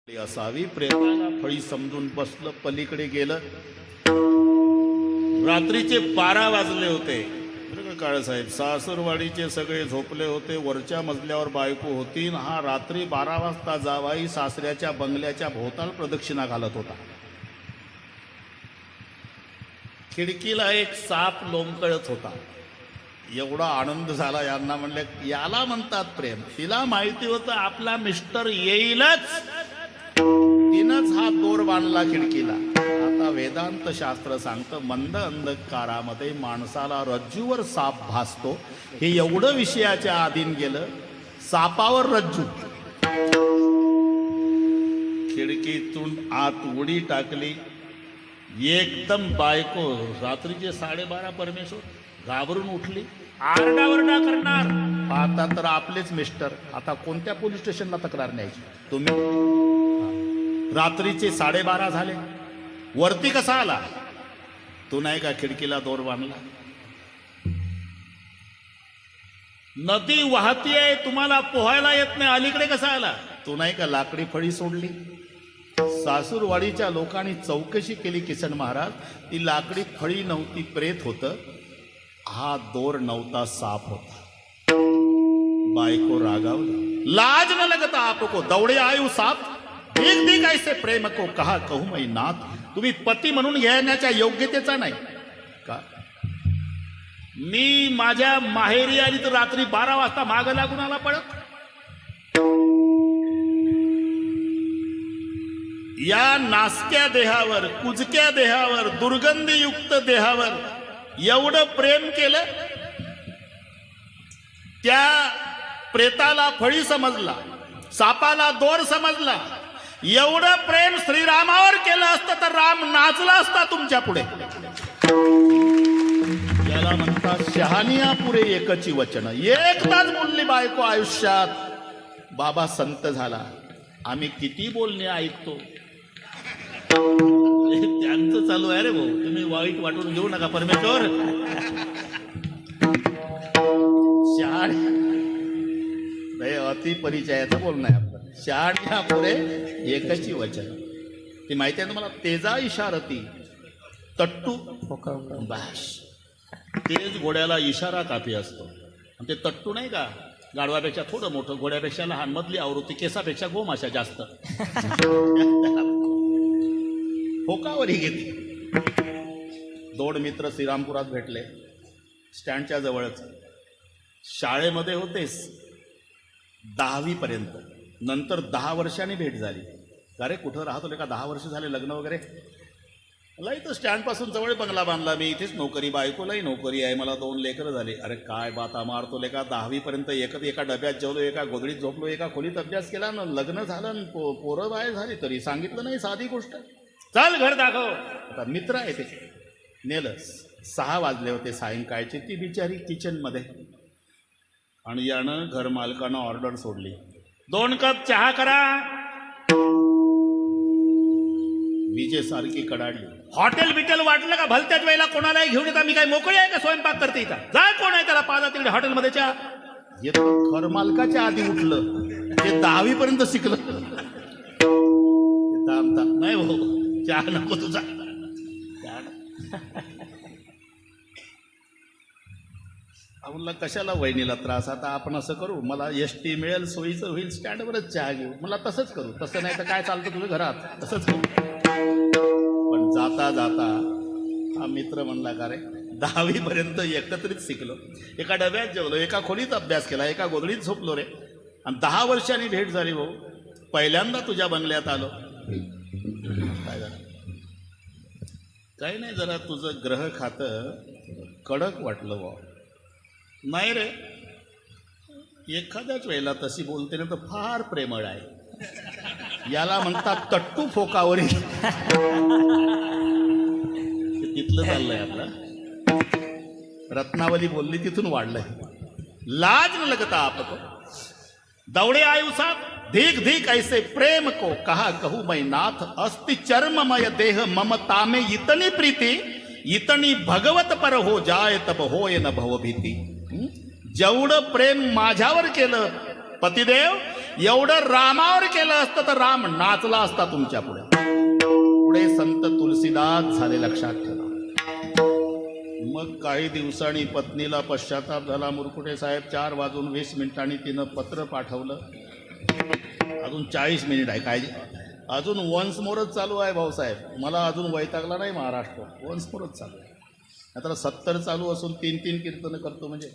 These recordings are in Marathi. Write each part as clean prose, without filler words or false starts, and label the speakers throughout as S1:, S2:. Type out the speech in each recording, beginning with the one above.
S1: असावी प्रेमाला फळी समजून बसलं पलीकडे गेलं. रात्रीचे 12 वाजले होते. काळसाहेब सासरवाडीचे सगळे झोपले होते. वरच्या मजल्यावर बायको होती. हा रात्री 12 वाजता जावाई सासऱ्याच्या बंगल्याच्या भोवताल प्रदक्षिणा घालत होता. खिडकीला एक साप लोंबकळत होता. एवढा आनंद झाला यांना. म्हणले याला म्हणतात प्रेम. तिला माहिती होतं आपला मिस्टर येईलच. तिनंच हा दोर बांधला खिडकीला. आता वेदांत शास्त्र सांगतं मंद अंधकारामध्ये माणसाला रज्जूवर साप भासतो. हे एवढं विषयाच्या आधीन गेलं. सापावर रज्जू. खिडकीतून आत उडी टाकली. एकदम बायको रात्रीचे 12:30 परमेश्वर घाबरून उठली. आरडाओरडा करणार. आता तर आपलेच मिस्टर. आता कोणत्या पोलीस स्टेशनला तक्रार न्यायची तुम्ही? रात्रीचे 12:30 झाले. वरती कसा आला? तू नाही का खिडकीला दोर बांधला? नदी वाहतीये तुम्हाला पोहायला येत नाही. अलीकडे कसा आला? तू नाही का लाकडी फळी सोडली? सासूरवाडीच्या लोकांनी चौकशी केली किसन महाराज. ती लाकडी फळी नव्हती, प्रेत होतं. हा दोर नव्हता, साप होता. बायको रागावली. लाज न लगता आपको दौड़े आयु साप. देख देख ऐसे प्रेम को कहा कहू मै नाथ. तुम्ही पती म्हणून घेण्याच्या योग्यतेचा नाही का? मी माझ्या माहेरी आली तर रात्री 12 वाजता माग लागून आला पळत. या नासक्या देहावर, कुजक्या देहावर, दुर्गंधीयुक्त देहावर एवढं प्रेम केलं. त्या प्रेताला फळी समजला, सापाला दोर समजला. एवढं प्रेम श्रीरामावर केलं असतं तर राम नाचला असता तुमच्या पुढे. याला म्हणतात शहानिया पुरे एकची वचन. एकदाच बोलली बायको आयुष्यात. बाबा संत झाला. आम्ही किती बोलणे ऐकतो. त्यांचं चालू आहे रे भाऊ. तुम्ही वाईट वाटून घेऊ नका परमेश्वर. अति परिचयाचं बोलणं आहे आपलं. शहाण्या पुरे एकची वचन. ती माहिती आहे तुम्हाला? तेजा इशारती तट्टू बाश. तेज घोड्याला इशारा काफी असतो. आणि ते तट्टू नाही का, गाढवापेक्षा थोडं मोठं, घोड्यापेक्षा लहान, मधली आवृत्ती, केसापेक्षा गोमाशा जास्त. होकावरी घेतली. 2 मित्र श्रीरामपुरात भेटले. स्टँडच्या जवळच. शाळेमध्ये होतेस 10वी पर्यंत. नंतर 10 वर्षांनी भेट झाली. अरे कुठं राहतो का? 10 वर्ष झाले लग्न वगैरे. मला इथं स्टँडपासून जवळ बंगला बांधला मी. इथेच नोकरी. बायकोलाही नोकरी आहे. मला 2 लेकरं झाले. अरे काय बाता मारतो लेका. 10वी पर्यंत एका डब्यात जेवलो, एका गोधडीत झोपलो, एका खोलीत अभ्यास केला. न लग्न झालं, पोरं बाय झाली. तरी सांगितलं नाही. साधी गोष्ट. चल घर दाखव. आता मित्र आहे ते. नेलं. 6 वाजले होते सायंकाळचे. ती बिचारी किचनमध्ये. आणि यानं घर मालकानं ऑर्डर सोडली. 2 कप चहा करा. विजेसारखी कडाडली. हॉटेल बिटेल वाटलं का? भलत्याच वेळेला कोणालाही घेऊन येता. मी काय मोकळी आहे का स्वयंपाक करते इथं? जा कोण आहे त्याला पाजा तिकडे हॉटेलमध्ये चहा. येतं घर मालकाच्या आधी उठलं. ते 10वी पर्यंत शिकलं. थांब नाही भाऊ, चहा नको तुझा. म्हणलं कशाला वहिनीला त्रास. आता आपण असं करू, मला एसटी मिळेल, सोयीचं होईल, स्टँडवरच चहा घेऊ. मला तसंच करू. तसं नाही तर काय चालतं तुझं घरात, तसंच करू. पण जाता जाता हा मित्र म्हणला का रे, 10वी पर्यंत एकत्रित शिकलो, एका डब्यात जेवलो, एका खोलीत अभ्यास केला, एका गोधडीत झोपलो रे. आणि 10 वर्षांनी भेट झाली भाऊ. पहिल्यांदा तुझ्या बंगल्यात आलो. काय झालं? काही नाही, जरा तुझं ग्रह खातं कडक वाटलं भाऊ. नाही रे, एखाद्याच वेळेला तशी बोलते ना तर फार प्रेमळ आहे. याला म्हणतात तट्टू फोकावरी. तिथलं चाललंय आपलं. रत्नावली बोलली तिथून वाढलंय. लाज न लगता आपको दौड़े आयु साप. धीक धीक ऐसे प्रेम को कहा कहू मै नाथ. अस्ति चर्ममय देह ममता में इतनी प्रीति. इतनी भगवत पर हो जाय तब होय न भवभीती. जेवढं प्रेम माझ्यावर केलं पतिदेव, एवढं रामावर केलं असतं तर राम नाचला असता तुमच्या पुढे. पुढे संत तुलसीदास झाले, लक्षात ठेवा. मग काही दिवसांनी पत्नीला पश्चाताप झाला. मुरकुटे साहेब 4:20 तिनं पत्र पाठवलं. अजून 40 मिनिट आहे काय, अजून वन्स मोरच चालू आहे भाऊसाहेब. मला अजून वैतागला नाही महाराष्ट्र, वन्स मोरच चालू आहे. आता 70 चालू असून 3-3 कीर्तन करतो म्हणजे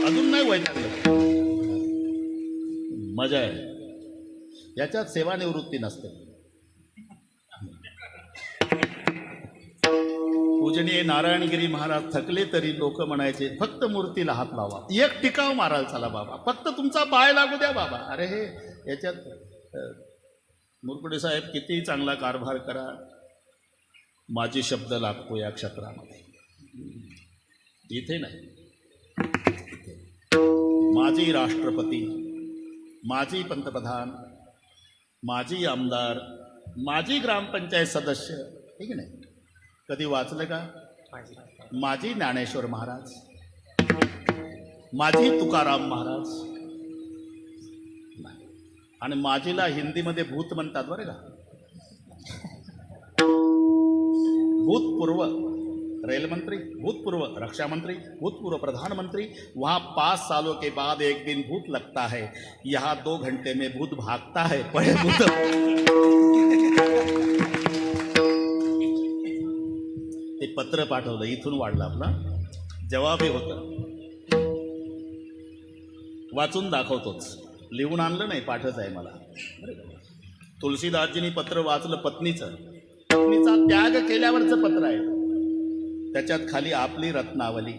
S1: अजून नाही वैतागलं. मजा आहे याच्यात, सेवानिवृत्ती नसते. पूजनीय नारायणगिरी महाराज थकले तरी लोक म्हणायचे फक्त मूर्तीला हात लावा, एक टिकाव माराल चला बाबा, फक्त तुमचा पाय लागू द्या बाबा. अरे हे याच्यात मुरकुटे साहेब किती चांगला कारभार करा, माझी शब्द लागतो या क्षेत्रामध्ये. इथे नाही, माजी राष्ट्रपती, माजी पंतप्रधान, माजी आमदार, माजी ग्रामपंचायत सदस्य, ठीक आहे नाही. कधी वाचलं का माजी ज्ञानेश्वर महाराज, माजी तुकाराम महाराज, आणि माझीला हिंदीमध्ये भूत म्हणतात बरं का. भूतपूर्व रेल मंत्री, भूतपूर्व रक्षा मंत्री, भूतपूर्व प्रधानमंत्री. वहाँ 5 सालों के बाद एक दिन भूत लगता है, यहाँ 2 घंटे में भूत भागता है. पढ़े भूत. ते पत्र पाठवलं, इथून वाढलं आपला जवाबही होतं. वाचून दाखवतोच, लिहून आणलं नाही, पाठच आहे मला. तुलसीदासजींनी पत्र वाचलं, पत्नीचा त्याग केल्यावरचं पत्र आहे. त्याच्यात खाली आपली रत्नावली.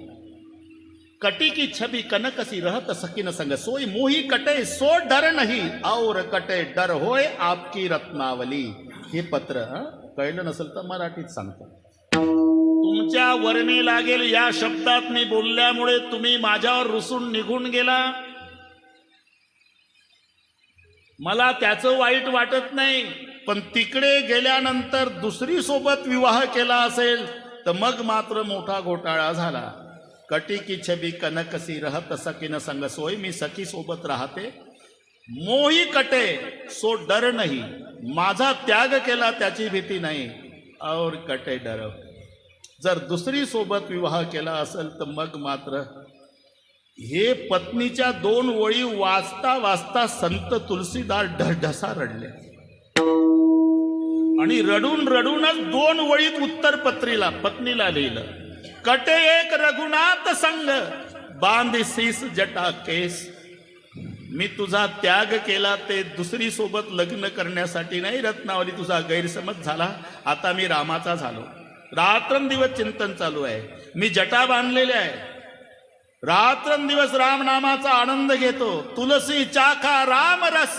S1: कटी की छबी कनकसी रहत सकीन संग, सोई मोही कटे सो डर नहीं, और कटे डर होय आपकी रत्नावली. हे पत्र कळलं नसेल तर मराठीत सांगतो. तुमच्या वर्णी लागेल या शब्दात मी बोलल्यामुळे तुम्ही माझ्यावर रुसून निघून गेला. मला त्याचं वाईट वाटत नाही, पण तिकडे गेल्यानंतर दुसरी सोबत विवाह केला असेल तर मग मात्र मोठा घोटाळा झाला. कटी की छबी कनकसी रहत सकीन संग, सोय मी सखी सोबत राहते. मोही कटे सो डर नाही, माझा त्याग केला त्याची भीती नाही. और कटे डर, जर दुसरी सोबत विवाह केला असेल तर मग मात्र. हे पत्नीच्या 2 ओळी वाचता वाचता संत तुलसीदास ढसा रडले, आणि रडून रडूनच 2 ओळीत उत्तर पत्नीला लिहिलं. कटे एक रघुनाथ संग, बांधी शीस जटा केस. मी तुझा त्याग केला ते दुसरी सोबत लग्न करण्यासाठी नाही रत्नावली, तुझा गैरसमज झाला. आता मी रामाचा झालो. रात्रंदिवस चिंतन चालू आहे. मी जटा बांधलेले आहे, रात्रंदिवस राम नामाचा आनंद घेतो. तुलसी चाखा राम रस,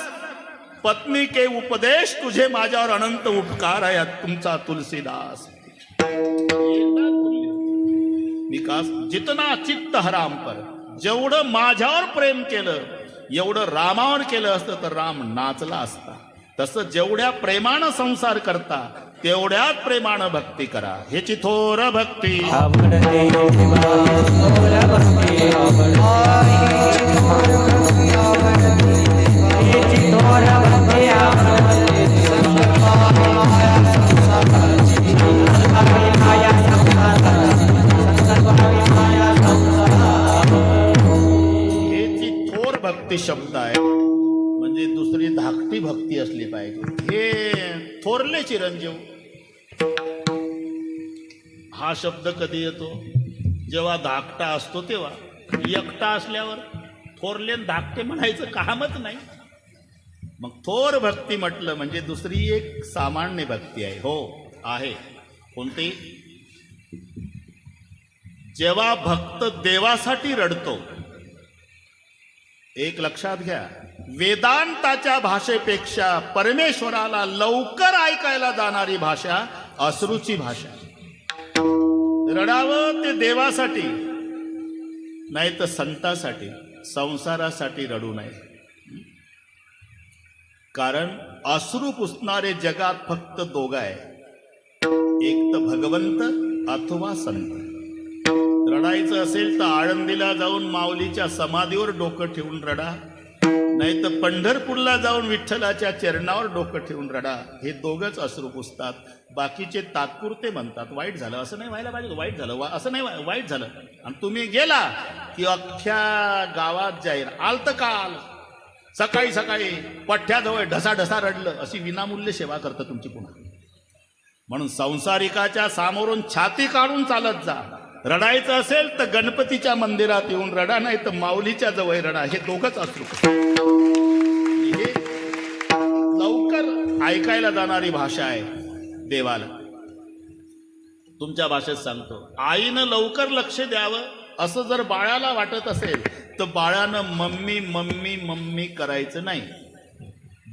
S1: पत्नी के उपदेश तुझे माझ्यावर अनंत उपकार आहे. तुमचा तुलसीदास. विकास जितना चित्त हराम पर, जेवढं माझ्यावर प्रेम केलं एवढं रामावर केलं असतं तर राम नाचला असता. तसं जेवढ्या प्रेमानं संसार करता तेवढ्याच प्रेमानं भक्ती करा. ह्याची थोर भक्ती भक्ती शब्द आहे, म्हणजे दुसरी धाकटी भक्ती असली पाहिजे. हे थोरले चिरंजीव हा शब्द कधी येतो? जेव्हा धाकटा असतो तेव्हा. एकटा असल्यावर थोरले धाकटे म्हणायचं कामच नाही. मग थोर भक्ती म्हटलं म्हणजे दुसरी एक सामान्य भक्ती आहे. हो आहे. कोणती? जेव्हा भक्त देवासाठी रडतो. एक लक्षात घ्या, वेदांताच्या भाषेपेक्षा परमेश्वराला लवकर ऐकायला जाणारी भाषा अश्रूची भाषा. रडावं ते देवासाठी, नाही तर संतासाठी, संसारासाठी रडू नये. कारण अश्रू पुसणारे जगात फक्त 2 आहे, एक तर भगवंत अथवा संत. रडायचं असेल तर आळंदीला जाऊन माऊलीच्या समाधीवर डोकं ठेवून रडा, नाही तर पंढरपूरला जाऊन विठ्ठलाच्या चरणावर डोकं ठेवून रडा. हे दोघंच अश्रू पुसतात. बाकीचे तात्पुरते म्हणतात वाईट झालं, असं नाही व्हायला पाहिजे, वाईट झालं, असं नाही वाईट झालं. आणि तुम्ही गेला की अख्ख्या गावात जाहीर आलत काल सकाळी सकाळी पठ्ठ्याजवळ ढसाढसा रडलं, अशी विनामूल्य सेवा करतं तुमची पुन्हा. म्हणून संसारिकाच्या सामोरून छाती काढून चालत जा. रडायचं असेल तर गणपतीच्या मंदिरात येऊन रडा, नाही तर माऊलीच्या जवळ रडा. हे दोघंच असू. हे लवकर ऐकायला जाणारी भाषा आहे देवाला. तुमच्या भाषेत सांगतो, आईनं लवकर लक्ष द्यावं असं जर बाळाला वाटत असेल तर बाळानं मम्मी मम्मी मम्मी करायचं नाही.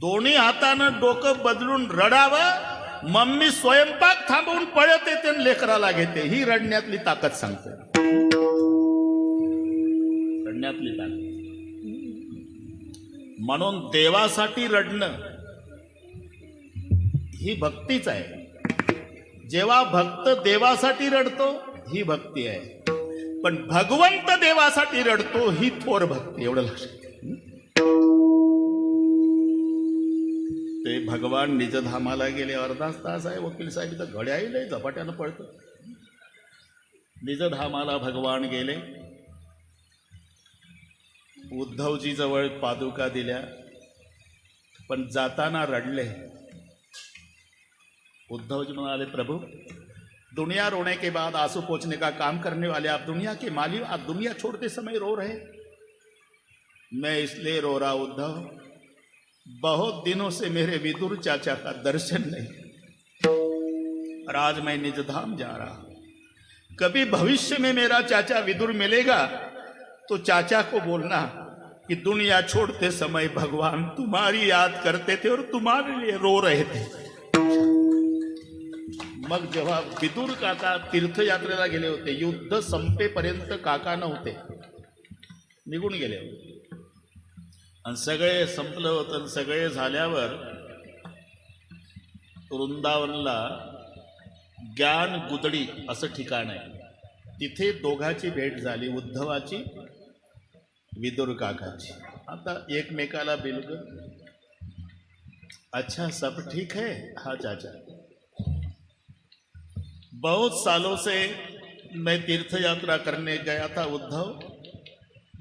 S1: दोन्ही हातानं डोकं बदलून रडावं. मम्मी स्वयंपाक थांबवून पळत येते आणि लेकराला घेते. ही रडण्यातली ताकद सांगते, रडण्यातली ताकद. म्हणून देवासाठी रडणं ही भक्तीच आहे. जेव्हा भक्त देवासाठी रडतो ही भक्ती आहे, पण भगवंत देवासाठी रडतो ही थोर भक्ती. एवढं लक्षात. ते भगवान निजधामाला गेले. अर्धाच तास आहे वकील साहेब, तर घड्याळी लय झपाट्यानं पळतं. निजधामाला भगवान गेले. उद्धवजी जवळ पादुका दिल्या, पण जाताना रडले. उद्धवजी म्हणाले, प्रभु दुनिया रोने के बाद आंसू पोंछने का काम करने वाले आप दुनिया के मालिक, आप दुनिया छोड़ते समय रो रहे. मैं इसलिए रो रहा उद्धव, बहुत दिनों से मेरे विदुर चाचा का दर्शन नहीं, और आज मैं निजधाम जा रहा. कभी भविष्य में मेरा चाचा विदुर मिलेगा तो चाचा को बोलना कि दुनिया छोड़ते समय भगवान तुम्हारी याद करते थे और तुम्हारे लिए रो रहे थे. मग जेव्हा विदुर काका तीर्थयात्रेला गेले होते, युद्ध संपेपर्यंत काका नव्हते, निघून गेले होते. आणि सगळे संपलं होतं. सगळे झाल्यावर वृंदावनला ज्ञान गुदडी असं ठिकाण आहे. तिथे दोघाची भेट झाली, उद्धवाची विदुर काकाची. आता एकमेकाला बिलकुल, अच्छा सब ठीक है. हाँ चाचा, बहुत सालों से मैं तीर्थ यात्रा करने गया था उद्धव,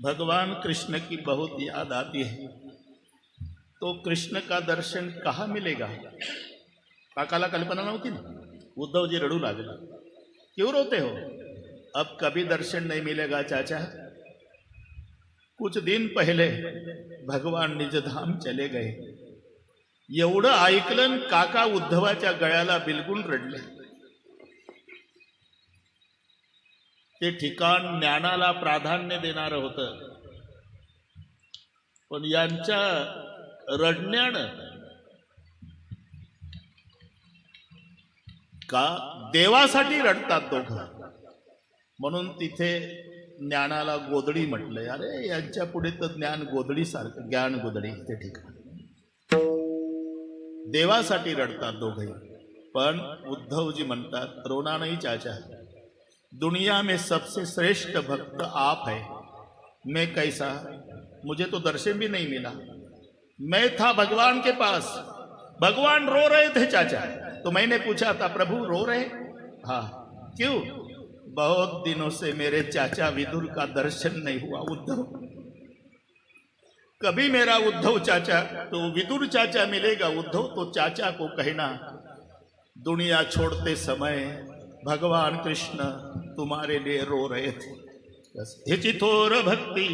S1: भगवान कृष्ण की बहुत याद आती है, तो कृष्ण का दर्शन कहाँ मिलेगा. काकाला कल्पना नव्हती ना. उद्धवजी रडू लागला. क्यों रोते हो. अब कभी दर्शन नहीं मिलेगा चाचा. कुछ दिन पहले भगवान निजधाम चले गए. एवढं ऐकलं काका उद्धवाच्या गळ्याला बिलगून रडले. ते ठिकाण ज्ञानाला प्राधान्य देणारं होतं, पण यांच्या रडण्यानं का देवासाठी रडतात दोघं, म्हणून तिथे ज्ञानाला गोदडी म्हटलंय. अरे यांच्या पुढे तर ज्ञान गोदडी सारखं, ज्ञान गोदडी ते ठिकाण. देवासाठी रडतात दोघे. पण उद्धवजी म्हणतात, रोना नहीं चाचा, दुनिया में सबसे श्रेष्ठ भक्त आप है. मैं कैसा, मुझे तो दर्शन भी नहीं मिला. मैं था भगवान के पास, भगवान रो रहे थे चाचा, तो मैंने पूछा था प्रभु रो रहे. हाँ, क्यों. बहुत दिनों से मेरे चाचा विदुर का दर्शन नहीं हुआ उद्धव. कभी मेरा उद्धव चाचा तो विदुर चाचा मिलेगा उद्धव, तो चाचा को कहना दुनिया छोड़ते समय भगवान कृष्ण तुम्हारे लिए रो रहे थे. बस ह्याची थोर भक्ती